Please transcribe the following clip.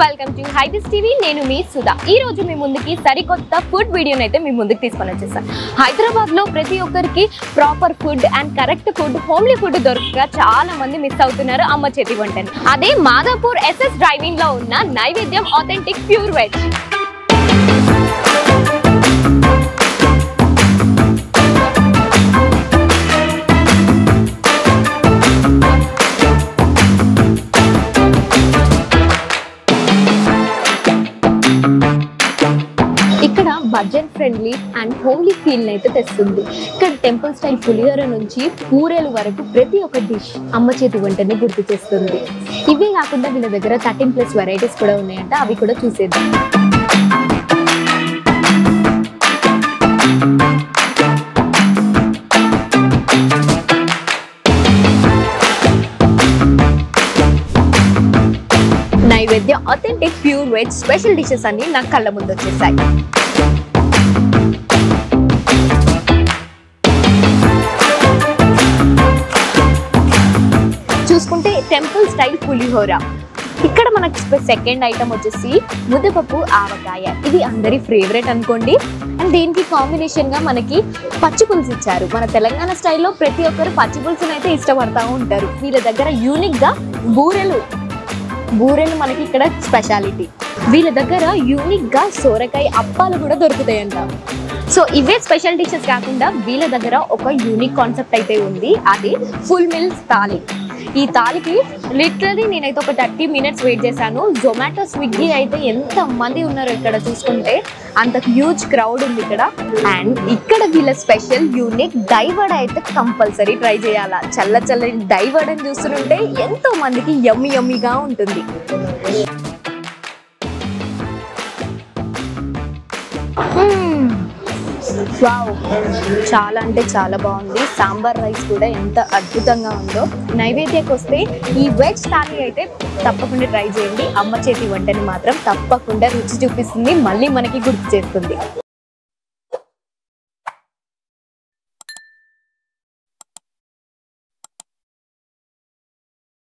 Welcome to హైబిస్ TV. నేను మీ సుధా. ఈ రోజు మీ ముందుకి సరికొత్త ఫుడ్ వీడియోని అయితే మీ ముందుకు తీసుకొని వచ్చేసాను. హైదరాబాద్ లో ప్రతి ఒక్కరికి proper food and correct food, homely food దొరకక చాలా మంది మిస్ అవుతున్నారు అమ్మ చేతి వంటని. అదే మాదాపూర్ ఎస్ఎస్ డ్రైవింగ్ లో ఉన్న నైవేద్యం ఆథెంటిక్ ప్యూర్ వెజ్. ఇక్కడ budget friendly and homely feel అయితే తెస్తుంది. ఇక్కడ టెంపుల్ స్టైల్ పులిహోర నుంచి పూరేలు వరకు ప్రతి ఒక్క డిష్ అమ్మ చేతి వంటని గుర్తు చేస్తుంది. ఇవే కాకుండా వీళ్ళ దగ్గర 13+ వెరైటీస్ కూడా ఉన్నాయంట, అవి కూడా చూసేద్దాం. నైవేద్య authentic pure veg special dishes అన్ని నా కళ్ళ ముందు వచ్చేసాయి. చూసుకుంటే టెంపుల్ స్టైల్ పులిహోర. ఇక్కడ మనకి సెకండ్ ఐటమ్ వచ్చేసి ముద్దపప్పు ఆవకాయ. ఇది అందరి ఫేవరెట్ అనుకోండి. అండ్ దీనికి కాంబినేషన్ గా మనకి పచ్చి పులుసు ఇచ్చారు. మన తెలంగాణ స్టైల్లో ప్రతి ఒక్కరు పచ్చి పులుసుని అయితే ఇష్టపడతా ఉంటారు. వీళ్ళ దగ్గర యూనిక్ గా బూరెలు మనకి ఇక్కడ స్పెషాలిటీ. వీళ్ళ దగ్గర యూనిక్ గా సోరకాయ అప్పాలు కూడా దొరుకుతాయంట. సో ఇవే స్పెషల్ డిషెస్ కాకుండా వీళ్ళ దగ్గర ఒక యూనిక్ కాన్సెప్ట్ అయితే ఉంది, అది ఫుల్ మీల్స్ థాలి. ఈ థాలికి లిటరలీ నేనైతే ఒక 30 minutes వెయిట్ చేశాను. జొమాటో, స్విగ్గీ అయితే ఎంత మంది ఉన్నారు ఇక్కడ చూసుకుంటే, అంత హ్యూజ్ క్రౌడ్ ఉంది ఇక్కడ. అండ్ ఇక్కడ వీళ్ళ స్పెషల్ యూనిక్ దైవడ అయితే కంపల్సరీ ట్రై చేయాలా. చల్లని దైవడని చూస్తుంటే ఎంతో మందికి యమ్మీగా ఉంటుంది. వావ్, చాలా అంటే చాలా బాగుంది. సాంబార్ రైస్ కూడా ఎంత అద్భుతంగా ఉందో. నైవేద్యకి వస్తే ఈ వెజ్ థాలీ అయితే తప్పకుండా ట్రై చేయండి. అమ్మ చేతి వంటని మాత్రం తప్పకుండా రుచి చూపిస్తుంది, మళ్ళీ మనకి గుర్తు చేస్తుంది.